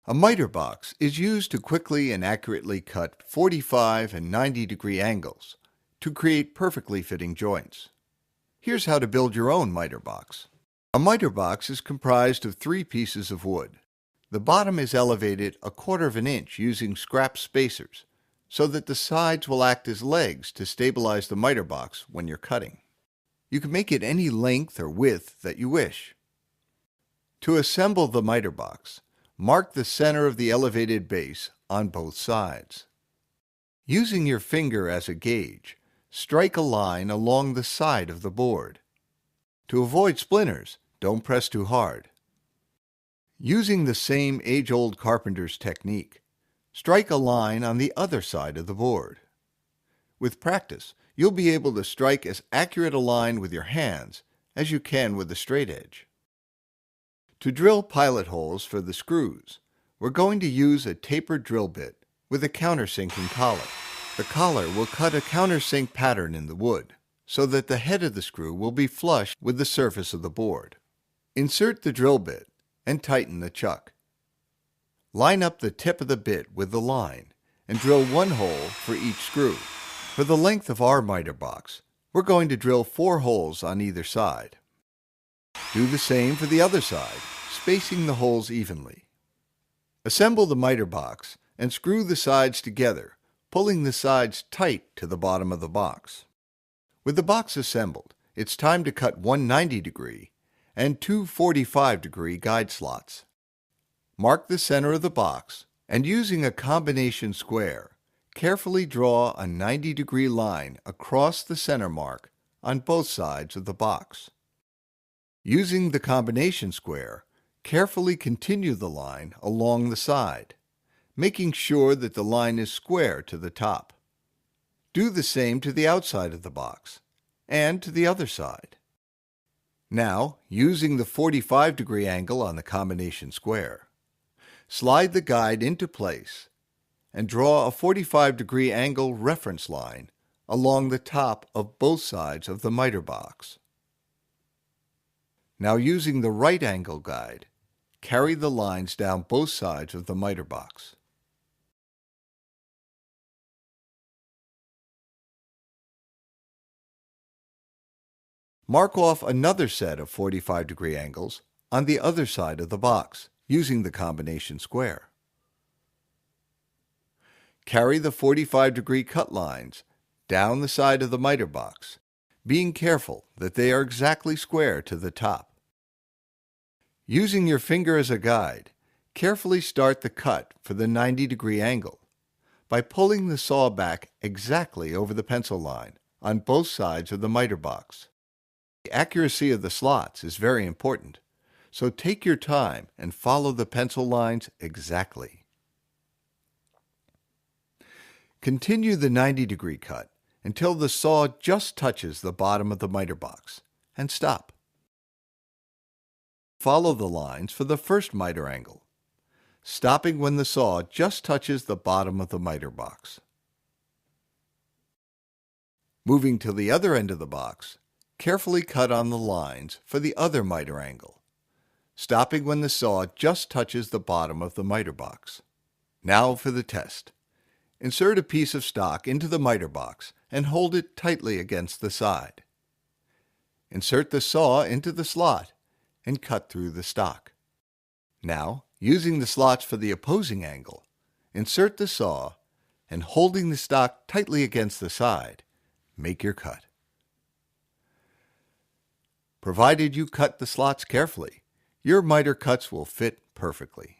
A miter box is used to quickly and accurately cut 45 and 90-degree angles to create perfectly fitting joints. Here's how to build your own miter box. A miter box is comprised of 3 pieces of wood. The bottom is elevated 1/4 of an inch using scrap spacers so that the sides will act as legs to stabilize the miter box when you're cutting. You can make it any length or width that you wish. To assemble the miter box, mark the center of the elevated base on both sides. Using your finger as a gauge, strike a line along the side of the board. To avoid splinters, don't press too hard. Using the same age-old carpenter's technique, strike a line on the other side of the board. With practice, you'll be able to strike as accurate a line with your hands as you can with a straight edge. To drill pilot holes for the screws, we're going to use a tapered drill bit with a countersinking collar. The collar will cut a countersink pattern in the wood so that the head of the screw will be flush with the surface of the board. Insert the drill bit and tighten the chuck. Line up the tip of the bit with the line and drill 1 hole for each screw. For the length of our miter box, we're going to drill 4 holes on either side. Do the same for the other side, spacing the holes evenly. Assemble the miter box and screw the sides together, pulling the sides tight to the bottom of the box. With the box assembled, it's time to cut 1 90-degree and 2 45-degree guide slots. Mark the center of the box and using a combination square, carefully draw a 90-degree line across the center mark on both sides of the box. Using the combination square, carefully continue the line along the side, making sure that the line is square to the top. Do the same to the outside of the box and to the other side. Now, using the 45-degree angle on the combination square, slide the guide into place and draw a 45-degree angle reference line along the top of both sides of the miter box. Now, using the right angle guide, carry the lines down both sides of the miter box. Mark off another set of 45-degree angles on the other side of the box using the combination square. Carry the 45-degree cut lines down the side of the miter box, being careful that they are exactly square to the top. Using your finger as a guide, carefully start the cut for the 90-degree angle by pulling the saw back exactly over the pencil line on both sides of the miter box. The accuracy of the slots is very important, so take your time and follow the pencil lines exactly. Continue the 90-degree cut until the saw just touches the bottom of the miter box, and stop. Follow the lines for the first miter angle, stopping when the saw just touches the bottom of the miter box. Moving to the other end of the box, carefully cut on the lines for the other miter angle, stopping when the saw just touches the bottom of the miter box. Now for the test. Insert a piece of stock into the miter box and hold it tightly against the side. Insert the saw into the slot and cut through the stock. Now, using the slots for the opposing angle, insert the saw and holding the stock tightly against the side, make your cut. Provided you cut the slots carefully, your miter cuts will fit perfectly.